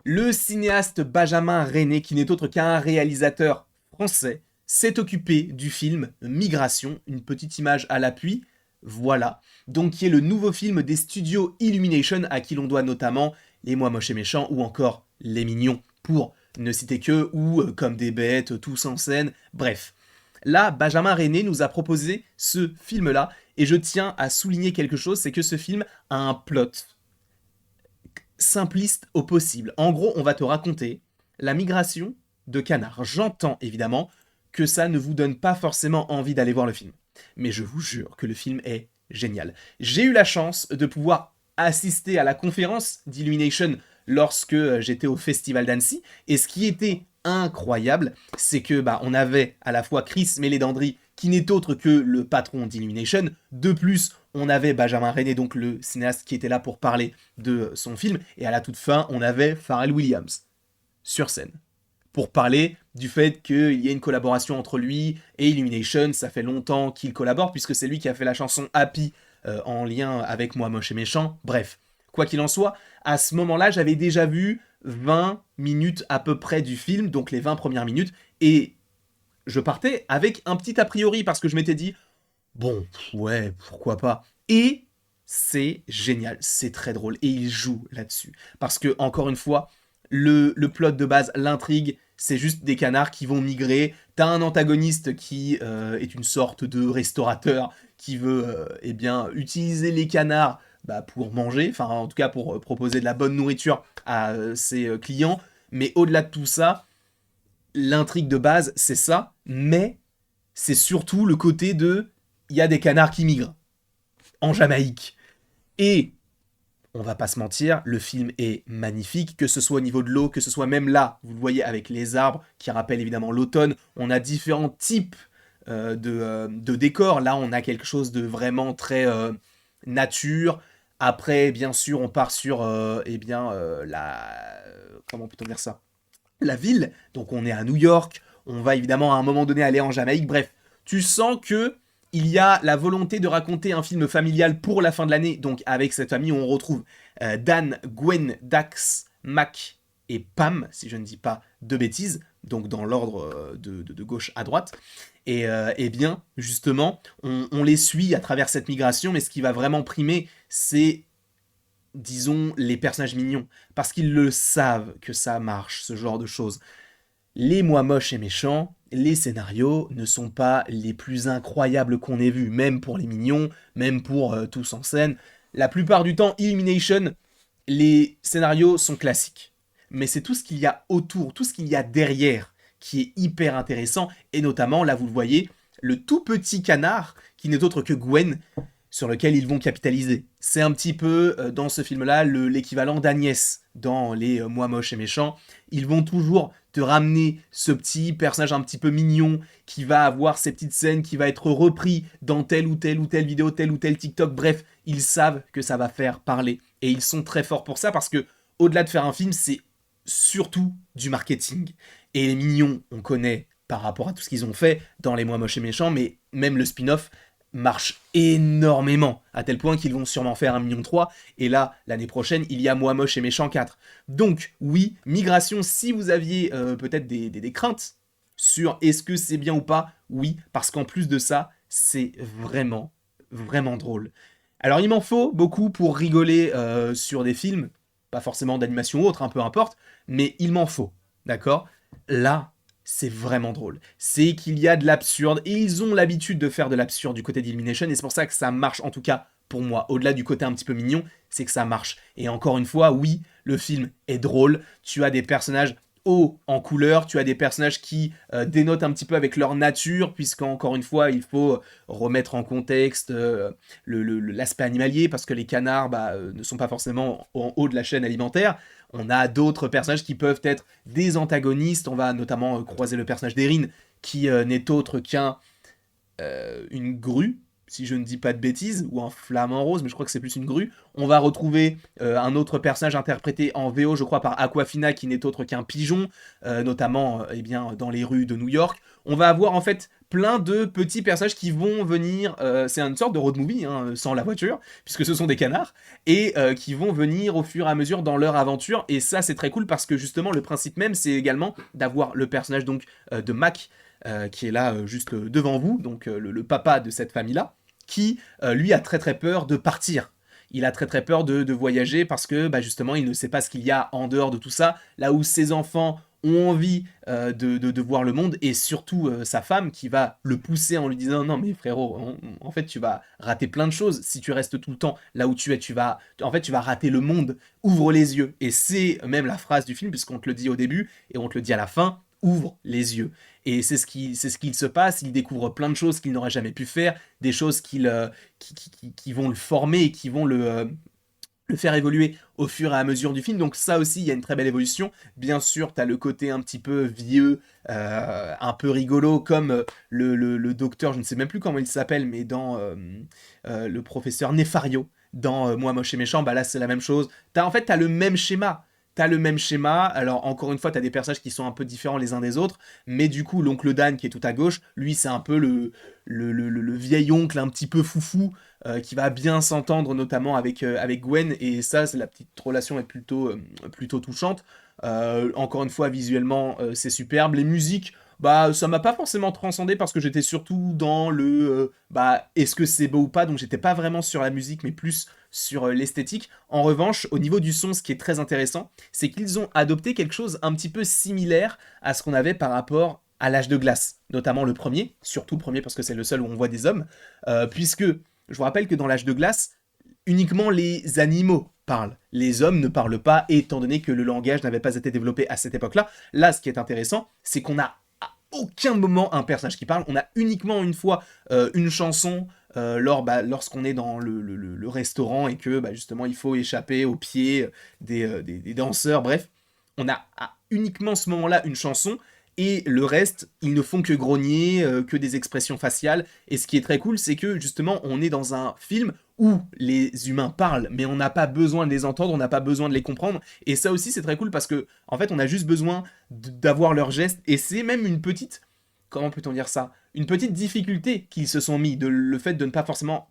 Le cinéaste Benjamin René, qui n'est autre qu'un réalisateur français, s'est occupé du film Migration, une petite image à l'appui, voilà, donc qui est le nouveau film des studios Illumination, à qui l'on doit notamment Les Moi Moches et Méchants ou encore Les Mignons, pour ne citer que, ou Comme des bêtes, Tous en scène, bref. Là, Benjamin René nous a proposé ce film-là, et je tiens à souligner quelque chose, c'est que ce film a un plot simpliste au possible. En gros, on va te raconter la migration de canards. J'entends évidemment que ça ne vous donne pas forcément envie d'aller voir le film. Mais je vous jure que le film est génial. J'ai eu la chance de pouvoir assister à la conférence d'Illumination lorsque j'étais au Festival d'Annecy. Et ce qui était incroyable, c'est que on avait à la fois Chris Mélédandri, qui n'est autre que le patron d'Illumination. De plus, on avait Benjamin René, donc le cinéaste qui était là pour parler de son film. Et à la toute fin, on avait Pharrell Williams sur scène pour parler du fait qu'il y ait une collaboration entre lui et Illumination. Ça fait longtemps qu'il collabore puisque c'est lui qui a fait la chanson Happy en lien avec Moi Moche et Méchant. Bref, quoi qu'il en soit, à ce moment-là, j'avais déjà vu 20 minutes à peu près du film, donc les 20 premières minutes, et je partais avec un petit a priori parce que je m'étais dit, bon, ouais, pourquoi pas. Et c'est génial, c'est très drôle, et il joue là-dessus. Parce que, encore une fois, le plot de base, l'intrigue, c'est juste des canards qui vont migrer. T'as un antagoniste qui est une sorte de restaurateur qui veut eh bien, utiliser les canards pour manger, enfin en tout cas pour proposer de la bonne nourriture à ses clients. Mais au-delà de tout ça, l'intrigue de base, c'est ça, mais c'est surtout le côté de il y a des canards qui migrent en Jamaïque. Et on va pas se mentir, le film est magnifique, que ce soit au niveau de l'eau, que ce soit même là, vous le voyez avec les arbres qui rappellent évidemment l'automne. On a différents types de décors. Là, on a quelque chose de vraiment très nature. Après, bien sûr, on part sur la comment peut-on dire ça, la ville. Donc on est à New York, on va évidemment à un moment donné aller en Jamaïque. Bref, tu sens que il y a la volonté de raconter un film familial pour la fin de l'année. Donc avec cette famille, on retrouve Dan, Gwen, Dax, Mac et Pam, si je ne dis pas de bêtises, donc dans l'ordre de gauche à droite. Et bien, justement, on les suit à travers cette migration, mais ce qui va vraiment primer, c'est disons, les personnages mignons, parce qu'ils le savent que ça marche, ce genre de choses. Les Moi Moches et Méchants, les scénarios ne sont pas les plus incroyables qu'on ait vus, même pour les mignons, même pour Tous en scène. La plupart du temps, Illumination, les scénarios sont classiques. Mais c'est tout ce qu'il y a autour, tout ce qu'il y a derrière, qui est hyper intéressant, et notamment, là vous le voyez, le tout petit canard, qui n'est autre que Gwen, sur lequel ils vont capitaliser. C'est un petit peu, dans ce film-là, l'équivalent d'Agnès dans les Moi Moches et Méchants. Ils vont toujours te ramener ce petit personnage un petit peu mignon qui va avoir ces petites scènes, qui va être repris dans telle ou telle ou telle vidéo, tel ou tel TikTok. Bref, ils savent que ça va faire parler. Et ils sont très forts pour ça parce que, au-delà de faire un film, c'est surtout du marketing. Et les mignons, on connaît par rapport à tout ce qu'ils ont fait dans les Moi Moches et Méchants, mais même le spin-off, marche énormément, à tel point qu'ils vont sûrement faire 1,3 million, et là, l'année prochaine, il y a Moi Moche et Méchant 4. Donc, oui, Migration, si vous aviez peut-être des craintes sur est-ce que c'est bien ou pas, oui, parce qu'en plus de ça, c'est vraiment, vraiment drôle. Alors, il m'en faut beaucoup pour rigoler sur des films, pas forcément d'animation ou autre, peu importe, mais il m'en faut, d'accord. Là, c'est vraiment drôle. C'est qu'il y a de l'absurde, et ils ont l'habitude de faire de l'absurde du côté d'Illumination, et c'est pour ça que ça marche, en tout cas pour moi. Au-delà du côté un petit peu mignon, c'est que ça marche. Et encore une fois, oui, le film est drôle, tu as des personnages hauts en couleur, tu as des personnages qui dénotent un petit peu avec leur nature, puisqu'encore une fois, il faut remettre en contexte l'aspect animalier, parce que les canards ne sont pas forcément en haut de la chaîne alimentaire. On a d'autres personnages qui peuvent être des antagonistes. On va notamment croiser le personnage d'Erin, qui n'est autre qu'un une grue, si je ne dis pas de bêtises, ou un flamant rose, mais je crois que c'est plus une grue. On va retrouver un autre personnage interprété en VO, je crois, par Aquafina, qui n'est autre qu'un pigeon, notamment eh bien, dans les rues de New York. On va avoir en fait plein de petits personnages qui vont venir, c'est une sorte de road movie, hein, sans la voiture, puisque ce sont des canards, et qui vont venir au fur et à mesure dans leur aventure, et ça c'est très cool parce que justement le principe même c'est également d'avoir le personnage donc de Mac, qui est là juste devant vous, donc le papa de cette famille-là, qui lui a très très peur de partir. Il a très très peur de voyager parce que bah, justement il ne sait pas ce qu'il y a en dehors de tout ça, là où ses enfants ont envie de voir le monde, et surtout sa femme qui va le pousser en lui disant non mais frérot, en fait tu vas rater plein de choses si tu restes tout le temps là où tu es, tu vas rater le monde, ouvre les yeux. Et c'est même la phrase du film puisqu'on te le dit au début et on te le dit à la fin, ouvre les yeux. Et c'est ce qu'il se passe, il découvre plein de choses qu'il n'aurait jamais pu faire, des choses qui vont le former et qui vont le faire évoluer au fur et à mesure du film. Donc ça aussi, il y a une très belle évolution. Bien sûr, t'as le côté un petit peu vieux, un peu rigolo, comme le docteur, je ne sais même plus comment il s'appelle, mais dans le professeur Nefario, dans Moi Moche et Méchant, bah là c'est la même chose. En fait, t'as le même schéma. T'as le même schéma, alors encore une fois, t'as des personnages qui sont un peu différents les uns des autres, mais du coup, l'oncle Dan qui est tout à gauche, lui c'est un peu le vieil oncle un petit peu foufou, qui va bien s'entendre notamment avec Gwen, et ça, la petite relation est plutôt touchante. Encore une fois, visuellement, c'est superbe. Les musiques, bah, ça m'a pas forcément transcendé parce que j'étais surtout dans bah, est-ce que c'est beau ou pas, donc j'étais pas vraiment sur la musique, mais plus sur l'esthétique. En revanche, au niveau du son, ce qui est très intéressant, c'est qu'ils ont adopté quelque chose un petit peu similaire à ce qu'on avait par rapport à l'âge de glace, notamment le premier, surtout le premier parce que c'est le seul où on voit des hommes, puisque je vous rappelle que dans l'âge de glace, uniquement les animaux parlent. Les hommes ne parlent pas, étant donné que le langage n'avait pas été développé à cette époque-là. Là, ce qui est intéressant, c'est qu'on n'a à aucun moment un personnage qui parle. On a uniquement une fois une chanson lorsqu'on est dans le restaurant et que bah, justement il faut échapper aux pieds des danseurs. Bref, on a à uniquement ce moment-là une chanson. Et le reste, ils ne font que grogner, que des expressions faciales. Et ce qui est très cool, c'est que justement, on est dans un film où les humains parlent, mais on n'a pas besoin de les entendre, on n'a pas besoin de les comprendre. Et ça aussi, c'est très cool parce que, en fait, on a juste besoin d'avoir leurs gestes. Et c'est même une petite, comment peut-on dire ça, une petite difficulté qu'ils se sont mis, le fait de ne pas forcément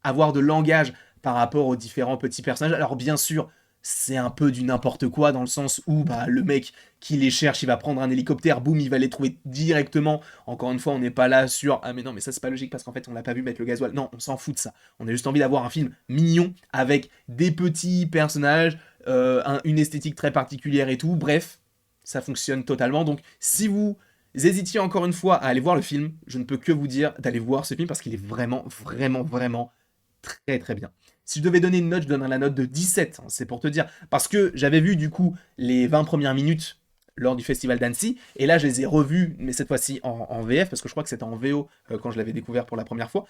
avoir de langage par rapport aux différents petits personnages. Alors bien sûr, c'est un peu du n'importe quoi dans le sens où bah, le mec qui les cherche, il va prendre un hélicoptère, boum, il va les trouver directement. Encore une fois, on n'est pas là sur ah mais non, mais ça c'est pas logique parce qu'en fait on l'a pas vu mettre le gasoil. Non, on s'en fout de ça. On a juste envie d'avoir un film mignon avec des petits personnages, une esthétique très particulière et tout. Bref, ça fonctionne totalement. Donc si vous hésitiez encore une fois à aller voir le film, je ne peux que vous dire d'aller voir ce film parce qu'il est vraiment, vraiment, vraiment très très bien. Si je devais donner une note, je donnerais la note de 17, hein, c'est pour te dire. Parce que j'avais vu du coup les 20 premières minutes lors du festival d'Annecy, et là je les ai revues, mais cette fois-ci en VF, parce que je crois que c'était en VO quand je l'avais découvert pour la première fois,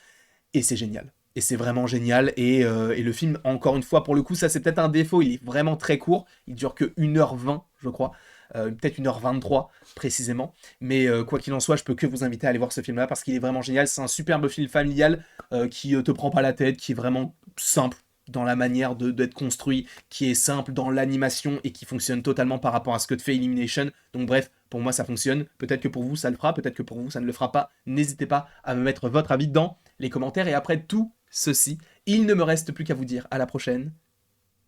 et c'est génial. Et c'est vraiment génial, et le film, encore une fois, pour le coup, ça c'est peut-être un défaut, il est vraiment très court, il dure que 1h20, je crois, peut-être 1h23 précisément, mais quoi qu'il en soit, je peux que vous inviter à aller voir ce film-là, parce qu'il est vraiment génial, c'est un superbe film familial qui te prend pas la tête, qui est vraiment simple dans la manière d'être construit, qui est simple dans l'animation et qui fonctionne totalement par rapport à ce que te fait Illumination. Donc bref, pour moi ça fonctionne. Peut-être que pour vous ça le fera, peut-être que pour vous ça ne le fera pas. N'hésitez pas à me mettre votre avis dans les commentaires. Et après tout ceci, il ne me reste plus qu'à vous dire à la prochaine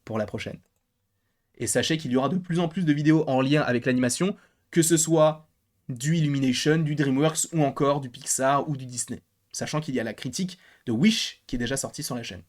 pour la prochaine. Et sachez qu'il y aura de plus en plus de vidéos en lien avec l'animation, que ce soit du Illumination, du DreamWorks ou encore du Pixar ou du Disney. Sachant qu'il y a la critique de Wish qui est déjà sortie sur la chaîne.